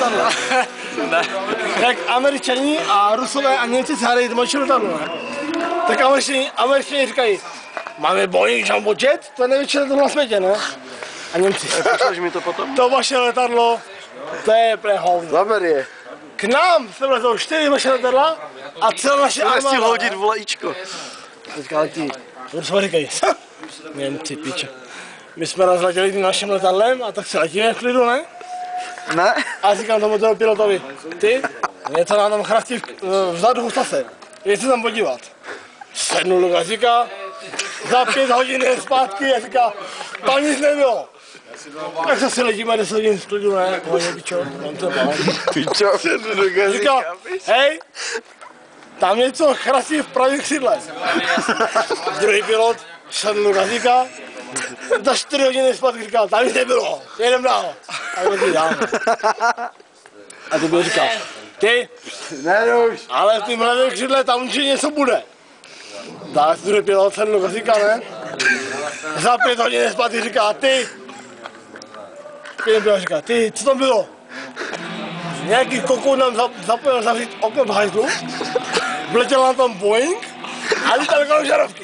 letadlo. Ne. Jak Američani a Rusové a Němci se hádají dmočí letadlo, ne? Tak Američani říkají, máme Boeing Jumbo Jet, to je největší letadlo na světě, ne? A Němci. Pošleš mi to potom? To vaše letadlo, to je pre hovno. Zaber je. K nám se vlezou 4 vaše letadla a celá naše armáda. Nestil hodit volajíčko. Teďka letí. Rusové říkají, Němci, píče. My jsme rozletěli tím naším letadlem a tak se letíme v klidu, ne? Ne? A říkám tomu pilotovi, ty, něco nám tam chrastí vzadu hustase, jdeš se tam podívat. Sednu do gazíka, za 5 hodin je zpátky a říká, tam nic nebylo. Tak zase letíme 10 hodin v klidu, ne? Pohodě, pičo, mám to bál. Pičo, sednu do gazíka. Říká, hej, tam něco chrastí v pravém křídle. Druhý pilot sedl do gazíka, za 4 hodiny zpátky říkal, tam nic nebylo, jedem dál. A letí dál. A ty byl říkal, ty, Ne, už. ale v tím levém křídle tam určitě něco bude. Dále si druhý pilot sedl do gazíka, ne? Za 5 hodin zpátky říká, ty, pilot říká, ty, co tam bylo? Nějaký kokout nám zapojil zavřít okno v hajzlu, vletěl nám tam Boeing a lítal kolem žarovky.